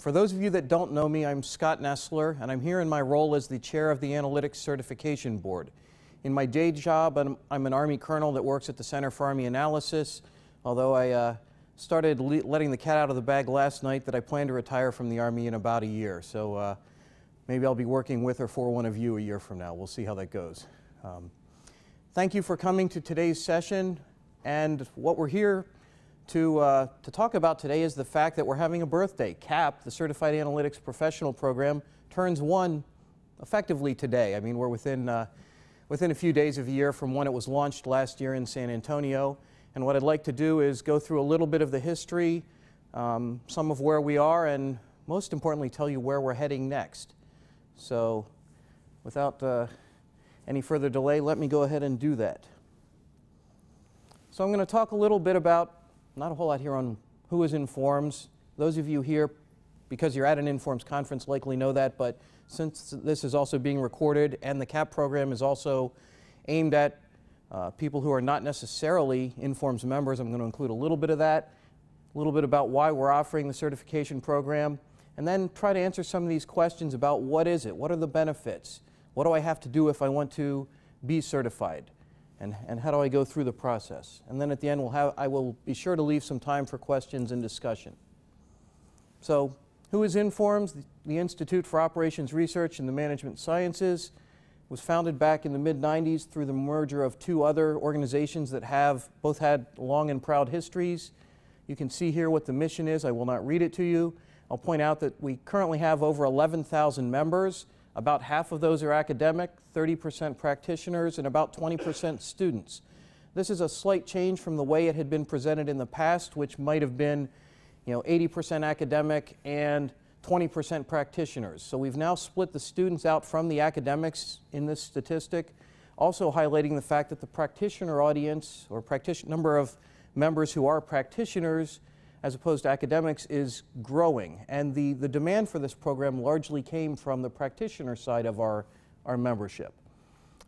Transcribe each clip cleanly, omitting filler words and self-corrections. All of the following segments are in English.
For those of you that don't know me, I'm Scott Nestler, and I'm here in my role as the chair of the Analytics Certification Board. In my day job, I'm an Army colonel that works at the Center for Army Analysis, although I started letting the cat out of the bag last night that I plan to retire from the Army in about a year. So maybe I'll be working with or for one of you a year from now. We'll see how that goes. Thank you for coming to today's session, and what we're here to talk about today is the fact that we're having a birthday. CAP, the Certified Analytics Professional Program, turns 1 effectively today. I mean, we're within a few days of a year from when it was launched last year in San Antonio. And what I'd like to do is go through a little bit of the history, some of where we are, and most importantly, tell you where we're heading next. So without any further delay, let me go ahead and do that. So I'm going to talk a little bit about, not a whole lot here on who is Informs. Those of you here, because you're at an Informs conference, likely know that, but since this is also being recorded and the CAP program is also aimed at people who are not necessarily Informs members, I'm going to include a little bit of that, a little bit about why we're offering the certification program, and then try to answer some of these questions about what is it, what are the benefits, what do I have to do if I want to be certified, and how do I go through the process. And then at the end, I will be sure to leave some time for questions and discussion. So, who is Informs? The Institute for Operations Research and the Management Sciences was founded back in the mid-90s through the merger of 2 other organizations that have both had long and proud histories. You can see here what the mission is. I will not read it to you. I'll point out that we currently have over 11,000 members. About half of those are academic, 30% practitioners, and about 20% students. This is a slight change from the way it had been presented in the past, which might have been 80% academic and 20% practitioners. So we've now split the students out from the academics in this statistic, also highlighting the fact that the practitioner audience, or number of members who are practitioners as opposed to academics, is growing. And the demand for this program largely came from the practitioner side of our membership.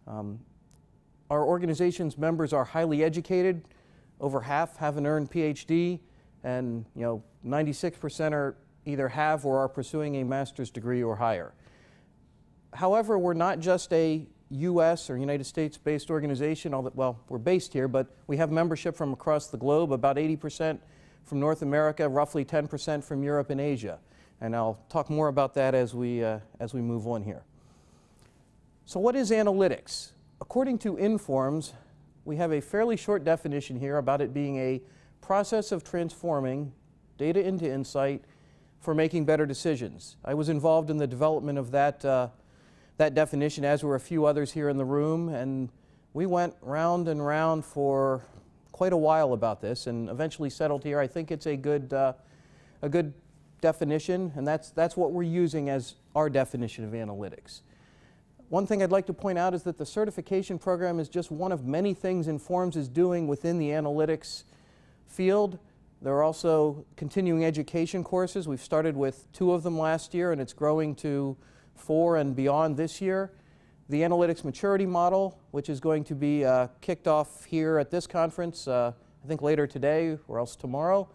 Our organization's members are highly educated. Over half have an earned PhD, and 96% are either have or are pursuing a master's degree or higher. However, we're not just a U.S. or United States-based organization, well, we're based here, but we have membership from across the globe, about 80% from North America, roughly 10% from Europe and Asia. And I'll talk more about that as we move on here. So what is analytics? According to Informs, we have a fairly short definition here about it being a process of transforming data into insight for making better decisions. I was involved in the development of that definition, as were a few others here in the room, and we went round and round for quite a while about this and eventually settled here. I think it's a good definition, and that's what we're using as our definition of analytics. One thing I'd like to point out is that the certification program is just one of many things Informs is doing within the analytics field. There are also continuing education courses. We've started with 2 of them last year, and it's growing to 4 and beyond this year. The analytics maturity model, which is going to be kicked off here at this conference, I think later today or else tomorrow.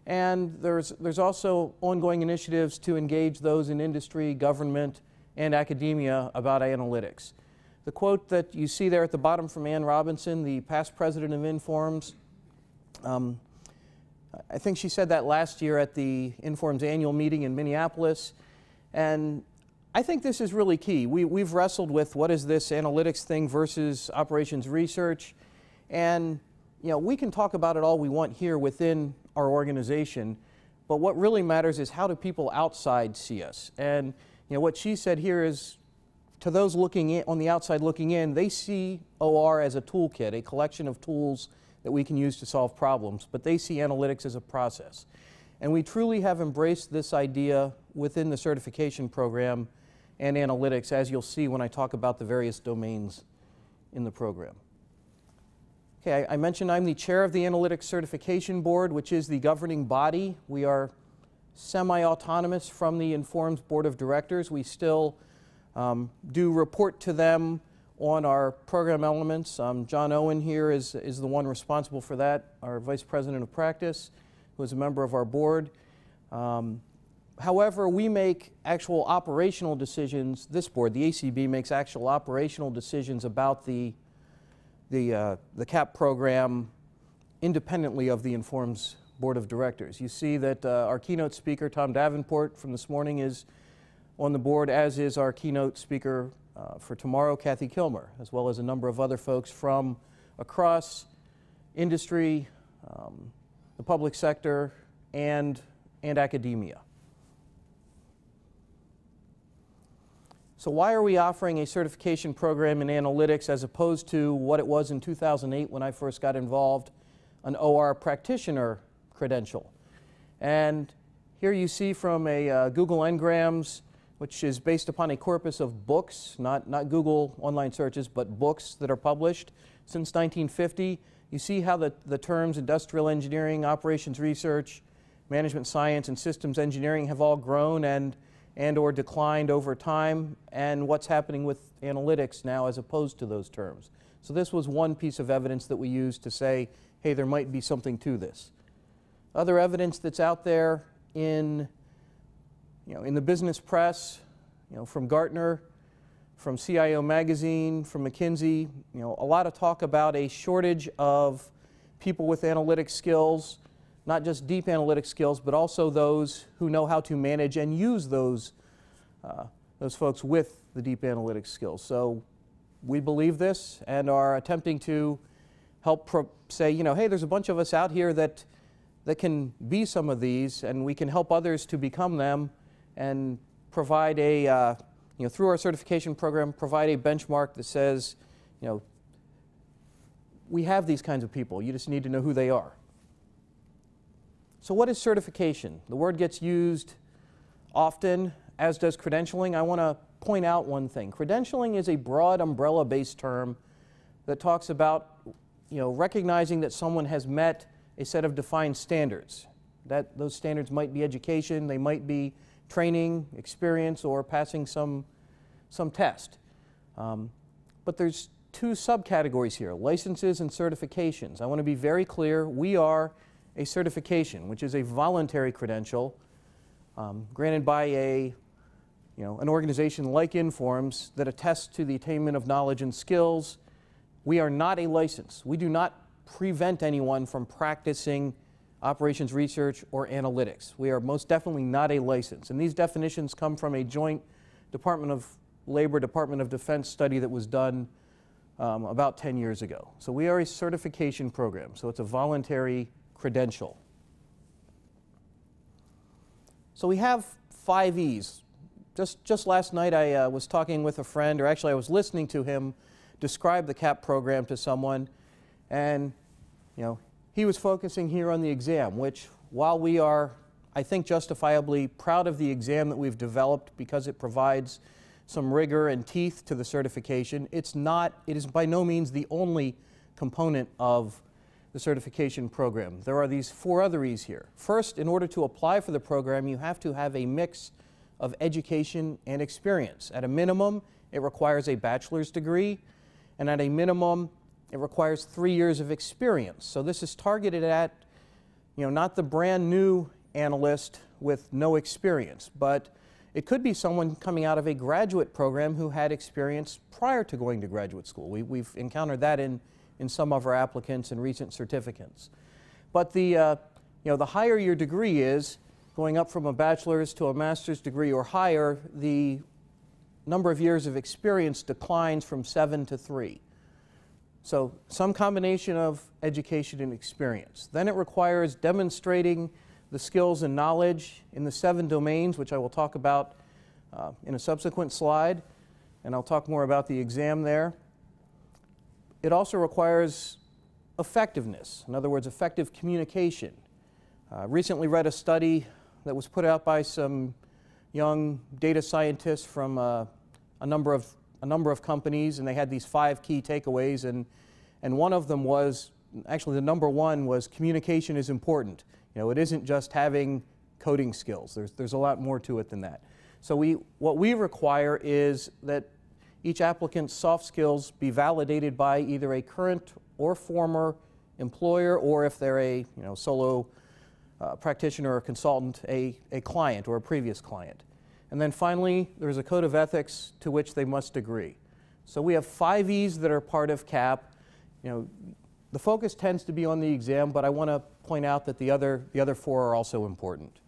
And there's also ongoing initiatives to engage those in industry, government, and academia about analytics. The quote that you see there at the bottom from Ann Robinson, the past president of Informs, I think she said that last year at the Informs annual meeting in Minneapolis, and I think this is really key. We've wrestled with what is this analytics thing versus operations research, and we can talk about it all we want here within our organization, but what really matters is how do people outside see us. And what she said here is, to those looking in, on the outside looking in, they see O.R. as a toolkit, a collection of tools that we can use to solve problems, but they see analytics as a process. And we truly have embraced this idea within the certification program and analytics, as you'll see when I talk about the various domains in the program. Okay, I mentioned I'm the chair of the Analytics Certification Board, which is the governing body. We are semi-autonomous from the Informs Board of Directors. We still do report to them on our program elements. John Owen here is the one responsible for that, our Vice President of Practice, who is a member of our board. However, we make actual operational decisions. This board, the ACB, makes actual operational decisions about the CAP program independently of the Inform's board of directors. You see that our keynote speaker, Tom Davenport, from this morning is on the board, as is our keynote speaker for tomorrow, Kathy Kilmer, as well as a number of other folks from across industry, the public sector, and academia. So why are we offering a certification program in analytics as opposed to what it was in 2008 when I first got involved, an O.R. practitioner credential? And here you see from a Google Ngrams, which is based upon a corpus of books, not Google online searches, but books that are published since 1950. You see how the terms industrial engineering, operations research, management science, and systems engineering have all grown and or declined over time, and what's happening with analytics now as opposed to those terms. So this was one piece of evidence that we used to say, hey, there might be something to this. Other evidence that's out there in the business press, from Gartner, from CIO Magazine, from McKinsey, a lot of talk about a shortage of people with analytic skills, not just deep analytic skills, but also those who know how to manage and use those folks with the deep analytic skills. So we believe this and are attempting to help say, hey, there's a bunch of us out here that can be some of these, and we can help others to become them, and provide a, through our certification program, provide a benchmark that says, we have these kinds of people. You just need to know who they are. So what is certification? The word gets used often, as does credentialing. I want to point out one thing. Credentialing is a broad umbrella-based term that talks about recognizing that someone has met a set of defined standards. That those standards might be education, they might be training, experience, or passing some test. But there's two subcategories here, licenses and certifications. I want to be very clear, we are a certification, which is a voluntary credential granted by an organization like Informs that attests to the attainment of knowledge and skills. We are not a license. We do not prevent anyone from practicing operations research or analytics. We are most definitely not a license. And these definitions come from a joint Department of Labor, Department of Defense study that was done about 10 years ago. So we are a certification program, so it's a voluntary credential. So we have 5 E's. Just last night I was talking with a friend, or actually I was listening to him describe the CAP program to someone, and he was focusing here on the exam, which, while we are, I think, justifiably proud of the exam that we've developed because it provides some rigor and teeth to the certification, it is by no means the only component of the certification program. There are these 4 other E's here. First, in order to apply for the program, you have to have a mix of education and experience. At a minimum, it requires a bachelor's degree, and at a minimum, it requires 3 years of experience. So this is targeted at, not the brand new analyst with no experience, but it could be someone coming out of a graduate program who had experience prior to going to graduate school. We've encountered that in some of our applicants and recent certificates. But the higher your degree is, going up from a bachelor's to a master's degree or higher, the number of years of experience declines from 7 to 3. So some combination of education and experience. Then it requires demonstrating the skills and knowledge in the 7 domains, which I will talk about in a subsequent slide, and I'll talk more about the exam there. It also requires effectiveness, in other words, effective communication. Recently read a study that was put out by some young data scientists from a number of companies, and they had these 5 key takeaways, and one of them was, actually the number 1 was, communication is important. It isn't just having coding skills. There's a lot more to it than that. So what we require is that each applicant's soft skills be validated by either a current or former employer, or if they're a solo practitioner or consultant a client or a previous client. And then finally, there's a code of ethics to which they must agree. So we have 5 E's that are part of CAP. You know, the focus tends to be on the exam, but I want to point out that the other 4 are also important.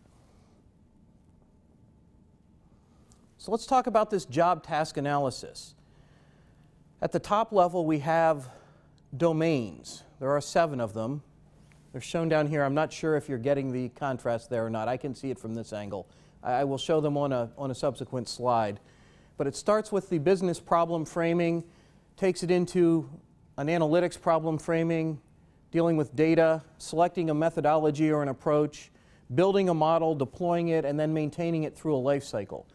So let's talk about this job task analysis. At the top level, we have domains. There are 7 of them. They're shown down here. I'm not sure if you're getting the contrast there or not. I can see it from this angle. I will show them on a subsequent slide. But it starts with the business problem framing, takes it into an analytics problem framing, dealing with data, selecting a methodology or an approach, building a model, deploying it, and then maintaining it through a life cycle.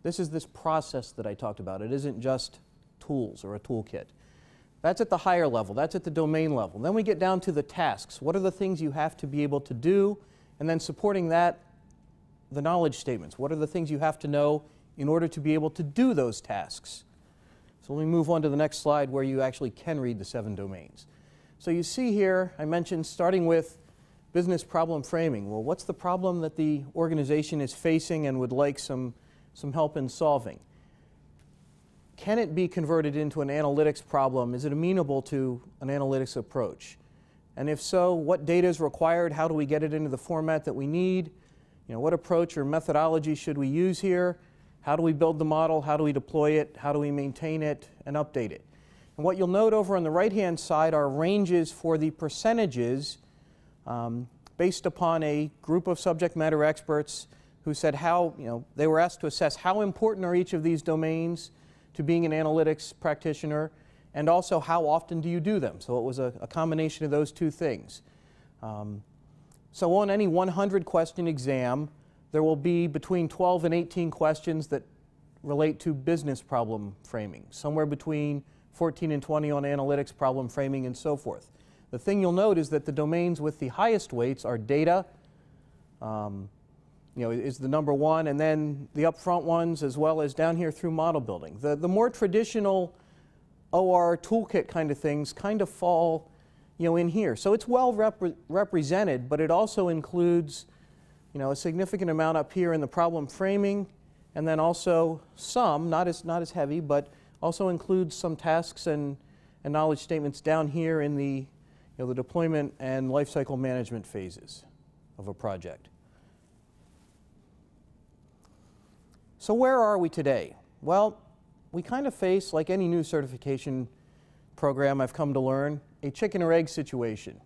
This is this process that I talked about. It isn't just tools or a toolkit. That's at the higher level. That's at the domain level. Then we get down to the tasks. What are the things you have to be able to do? And then supporting that, the knowledge statements. What are the things you have to know in order to be able to do those tasks? So let me move on to the next slide where you actually can read the 7 domains. So you see here, I mentioned starting with business problem framing. Well, what's the problem that the organization is facing and would like some help in solving? Can it be converted into an analytics problem? Is it amenable to an analytics approach? And if so, what data is required? How do we get it into the format that we need? You know, what approach or methodology should we use here? How do we build the model? How do we deploy it? How do we maintain it and update it? And what you'll note over on the right-hand side are ranges for the percentages based upon a group of subject matter experts who said how, you know, they were asked to assess how important are each of these domains to being an analytics practitioner, and also how often do you do them. So it was a combination of those 2 things. So on any 100 question exam, there will be between 12 and 18 questions that relate to business problem framing, somewhere between 14 and 20 on analytics problem framing and so forth. The thing you'll note is that the domains with the highest weights are data, you know, is the number 1, and then the upfront ones, as well as down here through model building. The more traditional O.R. toolkit kind of things kind of fall, you know, in here. So it's well represented, but it also includes, you know, a significant amount up here in the problem framing, and then also some, not as heavy, but also includes some tasks and knowledge statements down here in the, you know, the deployment and lifecycle management phases of a project. So where are we today? Well, we kind of face, like any new certification program I've come to learn, a chicken or egg situation.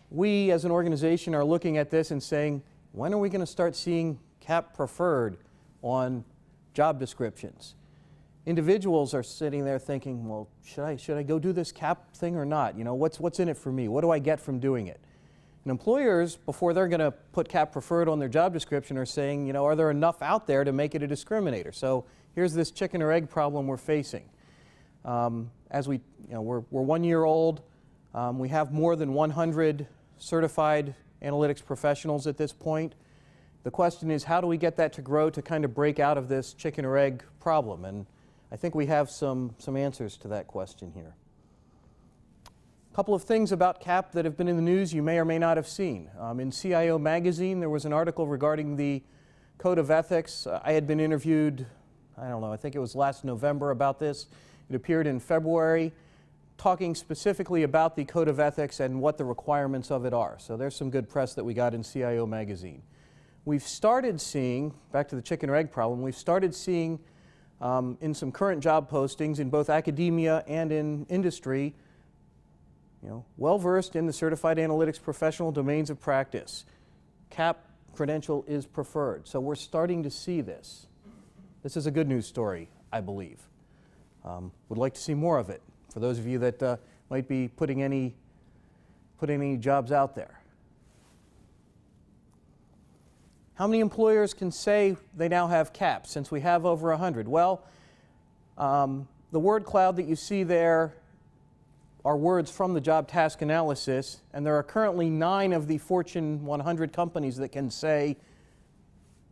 We as an organization are looking at this and saying, when are we going to start seeing CAP preferred on job descriptions? Individuals are sitting there thinking, well, should I go do this CAP thing or not? You know, what's in it for me? What do I get from doing it? And employers, before they're going to put CAP preferred on their job description, are saying, you know, are there enough out there to make it a discriminator? So here's this chicken or egg problem we're facing. As we, you know, we're 1 year old. We have more than 100 certified analytics professionals at this point. The question is, how do we get that to grow to kind of break out of this chicken or egg problem? And I think we have some answers to that question here. A couple of things about CAP that have been in the news you may or may not have seen. In CIO magazine, there was an article regarding the code of ethics. I had been interviewed, I don't know, I think it was last November about this. It appeared in February, talking specifically about the code of ethics and what the requirements of it are. So there's some good press that we got in CIO magazine. We've started seeing, back to the chicken or egg problem, we've started seeing in some current job postings in both academia and in industry, you know, well-versed in the certified analytics professional domains of practice. CAP credential is preferred. So we're starting to see this. This is a good news story, I believe. Would like to see more of it for those of you that might be putting any jobs out there. How many employers can say they now have CAP since we have over 100? Well, the word cloud that you see there are words from the job task analysis, and there are currently 9 of the Fortune 100 companies that can say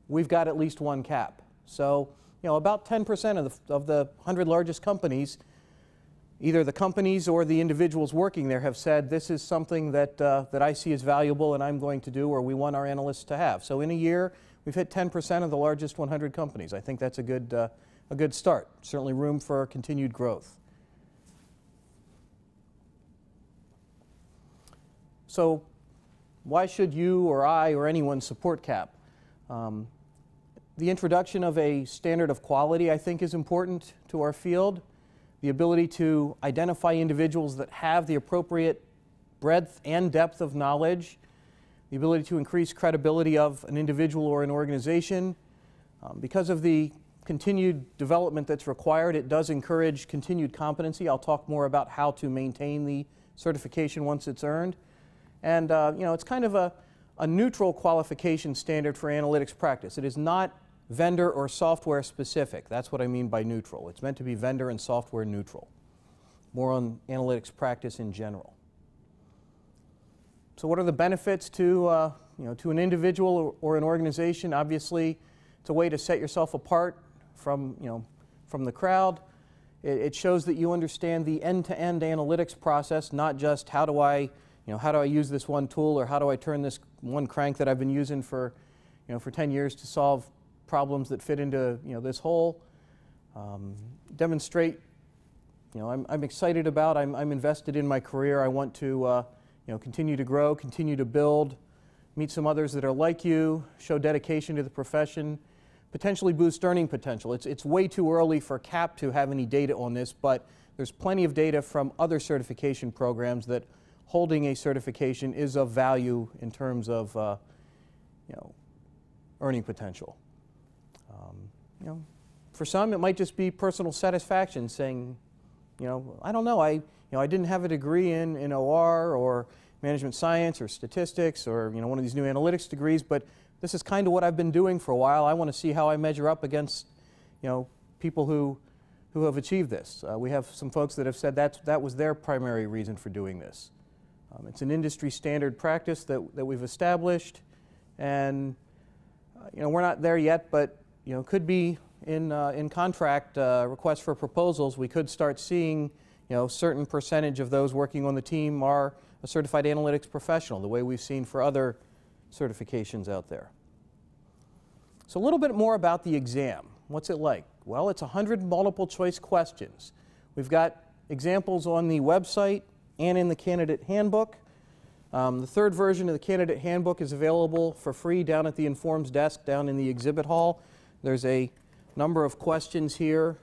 we've got at least 1 CAP. So, you know, about 10% of the 100 largest companies either the companies or the individuals working there have said, this is something that, that I see as valuable and I'm going to do, or we want our analysts to have. So in a year, we've hit 10% of the largest 100 companies. I think that's a good start. Certainly room for continued growth. So why should you or I or anyone support CAP? The introduction of a standard of quality, I think, is important to our field. The ability to identify individuals that have the appropriate breadth and depth of knowledge, the ability to increase credibility of an individual or an organization. Because of the continued development that's required, it does encourage continued competency. I'll talk more about how to maintain the certification once it's earned. And you know, it's kind of a neutral qualification standard for analytics practice. It is not vendor or software specific. That's what I mean by neutral. It's meant to be vendor and software neutral. More on analytics practice in general. So what are the benefits to, you know, to an individual or an organization? Obviously, it's a way to set yourself apart from, you know, from the crowd. It shows that you understand the end-to-end analytics process, not just how do I use this one tool, or how do I turn this one crank that I've been using for, you know, for 10 years to solve problems that fit into, you know, this hole. Demonstrate, you know, I'm excited about, I'm invested in my career. I want to, you know, continue to grow, continue to build, meet some others that are like you, show dedication to the profession, potentially boost earning potential. It's way too early for CAP to have any data on this, but there's plenty of data from other certification programs that holding a certification is of value in terms of, you know, earning potential. You know, for some, it might just be personal satisfaction, saying, you know, I don't know, I didn't have a degree in O.R. or management science or statistics or, you know, one of these new analytics degrees, but this is kind of what I've been doing for a while. I want to see how I measure up against, you know, people who have achieved this. We have some folks that have said that was their primary reason for doing this. It's an industry standard practice that we've established, and you know, we're not there yet, but you know, could be in contract requests for proposals. We could start seeing, you know, certain percentage of those working on the team are a certified analytics professional, the way we've seen for other certifications out there. So a little bit more about the exam. What's it like? Well, it's 100 multiple choice questions. We've got examples on the website and in the candidate handbook. The third version of the candidate handbook is available for free down at the Informs desk down in the exhibit hall. There's a number of questions here,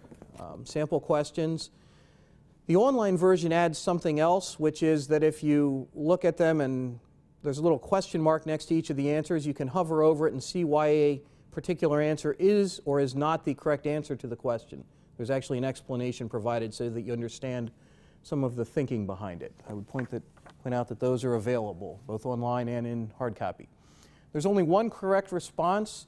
sample questions. The online version adds something else, which is that if you look at them and there's a little question mark next to each of the answers, you can hover over it and see why a particular answer is or is not the correct answer to the question. There's actually an explanation provided so that you understand some of the thinking behind it. I would point out that those are available, both online and in hard copy. There's only one correct response.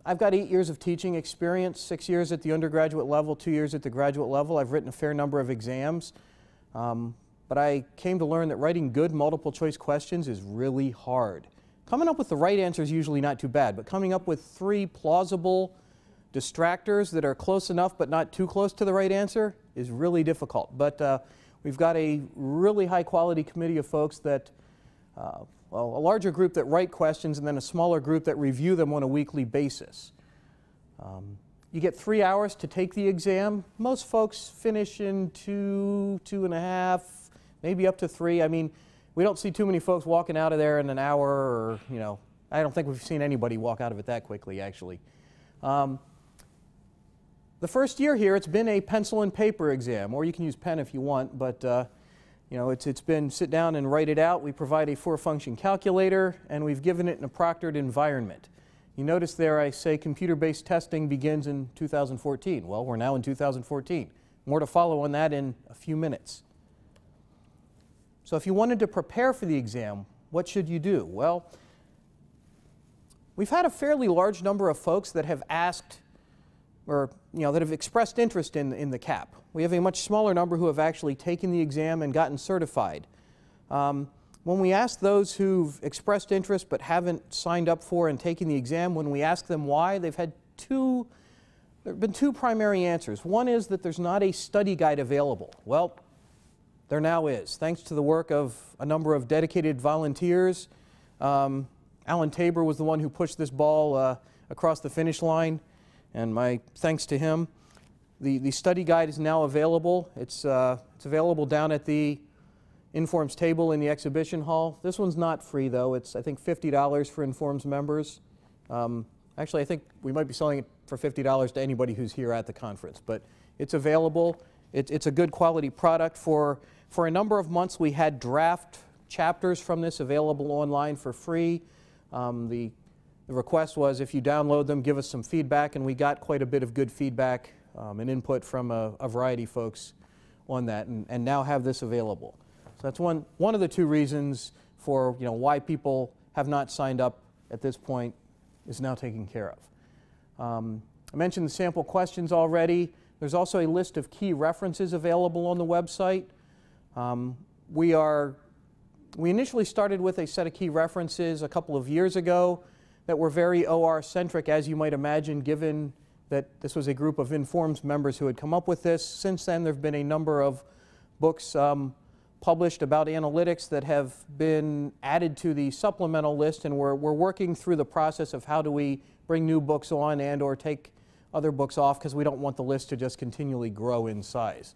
I've got 8 years of teaching experience, 6 years at the undergraduate level, 2 years at the graduate level. I've written a fair number of exams, but I came to learn that writing good multiple choice questions is really hard. Coming up with the right answer is usually not too bad, but coming up with 3 plausible distractors that are close enough but not too close to the right answer is really difficult. But we've got a really high quality committee of folks that, well, a larger group that write questions and then a smaller group that review them on a weekly basis. You get 3 hours to take the exam. Most folks finish in 2.5, maybe up to 3. I mean, we don't see too many folks walking out of there in an hour, or, you know, I don't think we've seen anybody walk out of it that quickly, actually. The first year here, it's been a pencil and paper exam, or you can use pen if you want, but you know, it's been sit down and write it out. We provide a 4-function calculator, and we've given it in a proctored environment. You notice there I say computer-based testing begins in 2014. Well, we're now in 2014. More to follow on that in a few minutes. So if you wanted to prepare for the exam, what should you do? Well, we've had a fairly large number of folks that have asked, or you know, that have expressed interest in the CAP. We have a much smaller number who have actually taken the exam and gotten certified. When we ask those who've expressed interest but haven't signed up for and taken the exam, when we ask them why, they've had two There have been two primary answers. One is that there's not a study guide available. Well, there now is, thanks to the work of a number of dedicated volunteers. Alan Tabor was the one who pushed this ball across the finish line, and my thanks to him. The study guide is now available. It's available down at the Informs table in the exhibition hall. This one's not free, though. It's, I think, $50 for Informs members. Actually, I think we might be selling it for $50 to anybody who's here at the conference, but it's available. It's a good quality product. For a number of months, we had draft chapters from this available online for free. The request was if you download them, give us some feedback, and we got quite a bit of good feedback and input from a variety of folks on that, and now have this available. So that's one of the two reasons for why people have not signed up at this point is now taken care of. I mentioned the sample questions already. There's also a list of key references available on the website. We initially started with a set of key references a couple of years ago that were very OR-centric, as you might imagine, given that this was a group of Informs members who had come up with this. Since then, there have been a number of books published about analytics that have been added to the supplemental list, and we're working through the process of how do we bring new books on and or take other books off, because we don't want the list to just continually grow in size.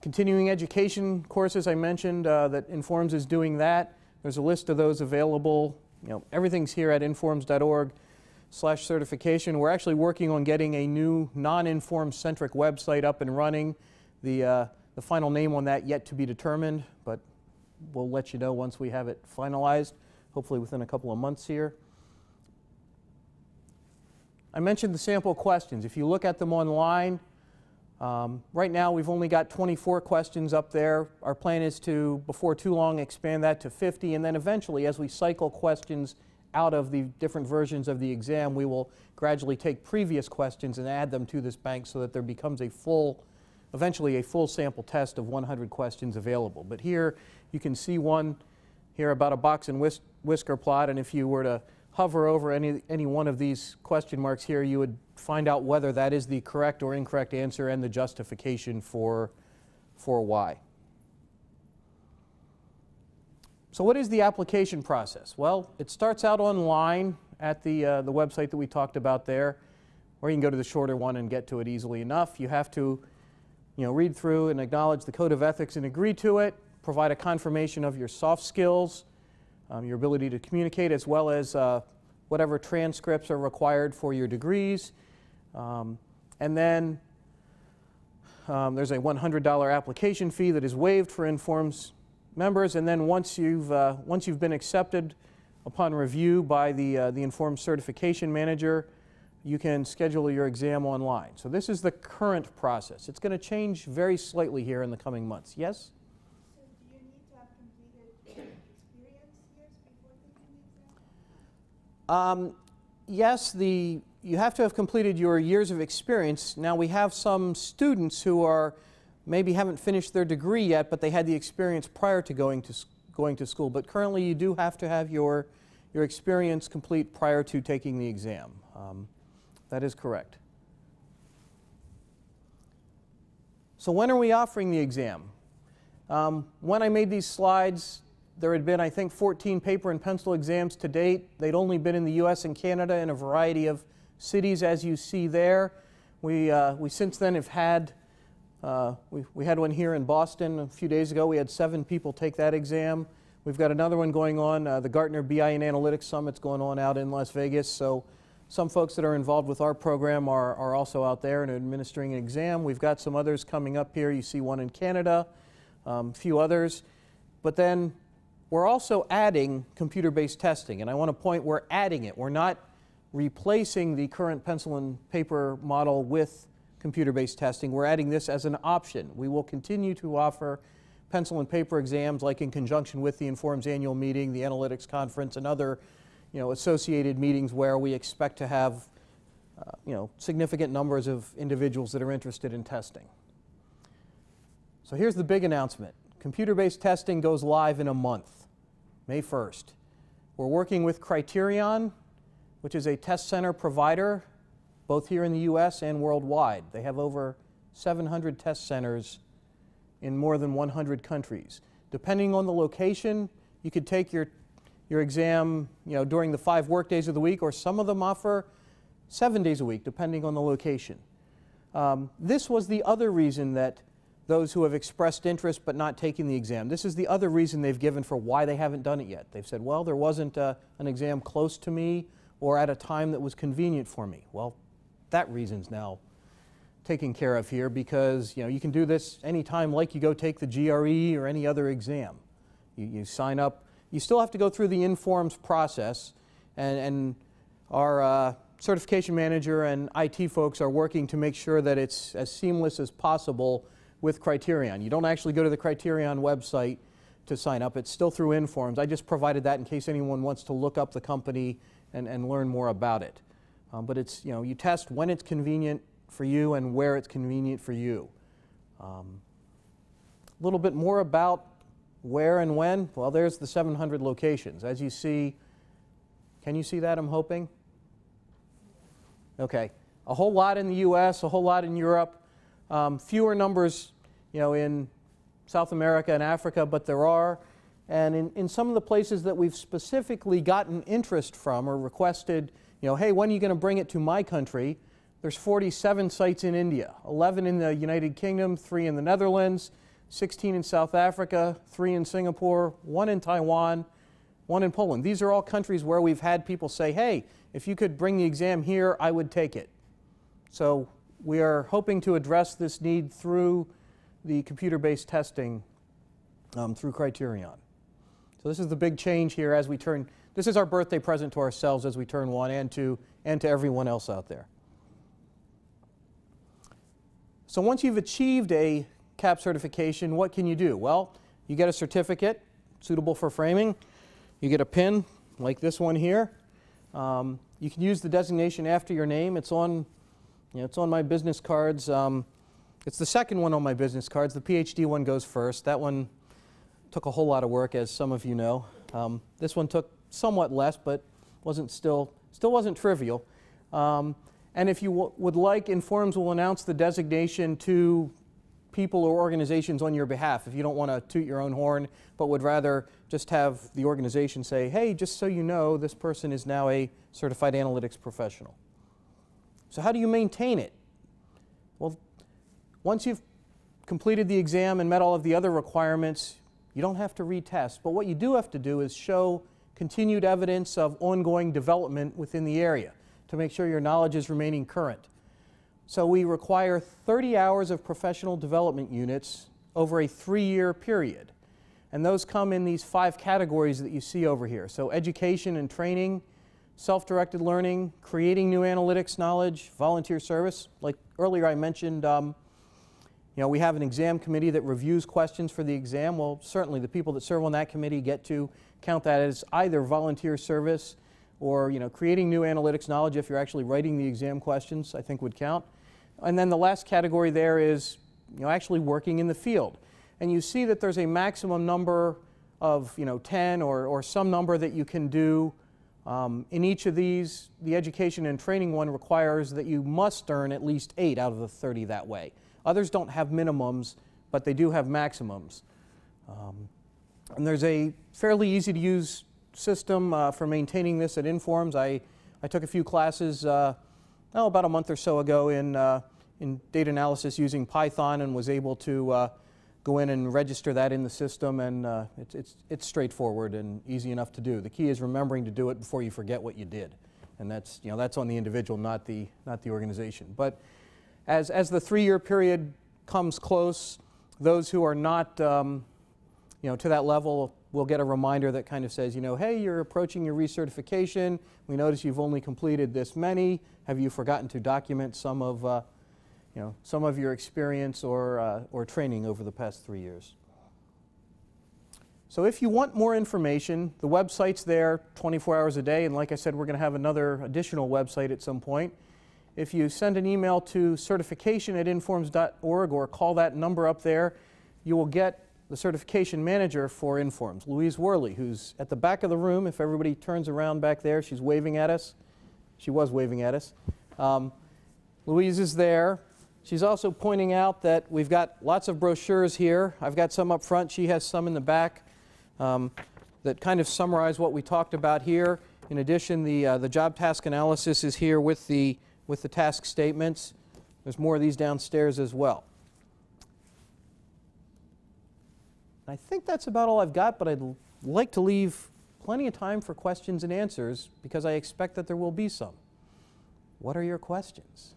Continuing education courses, I mentioned that Informs is doing that. There's a list of those available. Everything's here at informs.org/certification. We're actually working on getting a new non-Informs-centric website up and running. The final name on that yet to be determined, but we'll let you know once we have it finalized, hopefully within a couple of months here. I mentioned the sample questions. If you look at them online, right now we've only got 24 questions up there. Our plan is to, before too long, expand that to 50, and then eventually, as we cycle questions out of the different versions of the exam, we will gradually take previous questions and add them to this bank so that there becomes eventually a full sample test of 100 questions available. But here you can see one here about a box and whisker plot, and if you were to hover over any one of these question marks here, you would find out whether that is the correct or incorrect answer and the justification for why. So what is the application process? Well, it starts out online at the website that we talked about there, or you can go to the shorter one and get to it easily enough. You have to read through and acknowledge the code of ethics and agree to it, provide a confirmation of your soft skills, your ability to communicate, as well as whatever transcripts are required for your degrees. And then there's a $100 application fee that is waived for Informs members. And then once you've been accepted upon review by the Informs certification manager, you can schedule your exam online. So this is the current process. It's going to change very slightly here in the coming months. Yes? So do you need to have completed experience years before taking the exam? Yes, you have to have completed your years of experience. Now we have some students who maybe haven't finished their degree yet, but they had the experience prior to going to school. But currently you do have to have your experience complete prior to taking the exam. That is correct. So when are we offering the exam? When I made these slides, there had been, I think, 14 paper and pencil exams to date. They'd only been in the US and Canada in a variety of cities, as you see there. We since then have had, we had one here in Boston a few days ago. We had 7 people take that exam. We've got another one going on, the Gartner BI and Analytics Summit's going on out in Las Vegas. So some folks that are involved with our program are also out there and administering an exam. We've got some others coming up here. You see one in Canada, a few others. But then we're also adding computer-based testing. And I want to point, we're adding it. We're not replacing the current pencil and paper model with computer-based testing. We're adding this as an option. We will continue to offer pencil and paper exams, like in conjunction with the Informs annual meeting, the analytics conference, and other associated meetings where we expect to have significant numbers of individuals that are interested in testing. So here's the big announcement. Computer-based testing goes live in a month, May 1st. We're working with Criterion, which is a test center provider both here in the US and worldwide. They have over 700 test centers in more than 100 countries. Depending on the location, you could take your exam, during the 5 work days of the week, or some of them offer 7 days a week, depending on the location. This was the other reason that those who have expressed interest but not taking the exam, this is the other reason they've given for why they haven't done it yet. They've said, well, there wasn't an exam close to me or at a time that was convenient for me. Well, that reason's now taken care of here, because you can do this anytime, like you go take the GRE or any other exam. You sign up. You still have to go through the informs process, and our certification manager and IT folks are working to make sure that it's as seamless as possible with Criterion. You don't actually go to the Criterion website to sign up. It's still through informs. I just provided that in case anyone wants to look up the company and learn more about it. But it's, you test when it's convenient for you and where it's convenient for you. A little bit more about where and when. Well, there's the 700 locations. As you see, can you see that, I'm hoping? Okay. A whole lot in the US, a whole lot in Europe. Fewer numbers, in South America and Africa, but there are. And in some of the places that we've specifically gotten interest from or requested, hey, when are you going to bring it to my country? There's 47 sites in India, 11 in the United Kingdom, 3 in the Netherlands, 16 in South Africa, 3 in Singapore, 1 in Taiwan, 1 in Poland. These are all countries where we've had people say, hey, if you could bring the exam here, I would take it. So we are hoping to address this need through the computer-based testing through Criterion. So this is the big change here as we turn, this is our birthday present to ourselves as we turn 1 and to everyone else out there. So once you've achieved a CAP certification, what can you do? Well, you get a certificate suitable for framing. You get a pin like this one here. You can use the designation after your name. It's on, it's on my business cards. It's the second one on my business cards. The PhD one goes first. That one took a whole lot of work, as some of you know. This one took somewhat less, but still wasn't trivial. And if you would like, Informs will announce the designation to people or organizations on your behalf. If you don't want to toot your own horn, but would rather just have the organization say, hey, just so you know, this person is now a certified analytics professional. So how do you maintain it? Well, once you've completed the exam and met all of the other requirements, you don't have to retest. But what you do have to do is show continued evidence of ongoing development within the area to make sure your knowledge is remaining current. So we require 30 hours of professional development units over a 3-year period. And those come in these 5 categories that you see over here. So education and training, self-directed learning, creating new analytics knowledge, volunteer service. Like earlier I mentioned, we have an exam committee that reviews questions for the exam. Well, certainly the people that serve on that committee get to count that as either volunteer service or creating new analytics knowledge. If you're actually writing the exam questions, I think would count. And then the last category there is actually working in the field. And you see that there's a maximum number of 10 or some number that you can do. In each of these, the education and training one requires that you must earn at least 8 out of the 30 that way. Others don't have minimums, but they do have maximums. And there's a fairly easy to use system for maintaining this at Informs. I took a few classes about a month or so ago in data analysis using Python, and was able to go in and register that in the system, and it's straightforward and easy enough to do. The key is remembering to do it before you forget what you did, and that's on the individual, not the organization. But as the 3-year period comes close, those who are not to that level will get a reminder that kind of says, hey, you're approaching your recertification. We notice you've only completed this many. Have you forgotten to document some of your experience or training over the past 3 years? So if you want more information, the website's there 24 hours a day, and like I said, we're going to have another additional website at some point. If you send an email to certification@informs.org or call that number up there, you will get the certification manager for Informs, Louise Worley, who's at the back of the room. If everybody turns around back there, she's waving at us. She was waving at us. Louise is there. She's also pointing out that we've got lots of brochures here. I've got some up front. She has some in the back that kind of summarize what we talked about here. In addition, the job task analysis is here with the task statements. There's more of these downstairs as well. I think that's about all I've got, but I'd like to leave plenty of time for questions and answers because I expect that there will be some. What are your questions?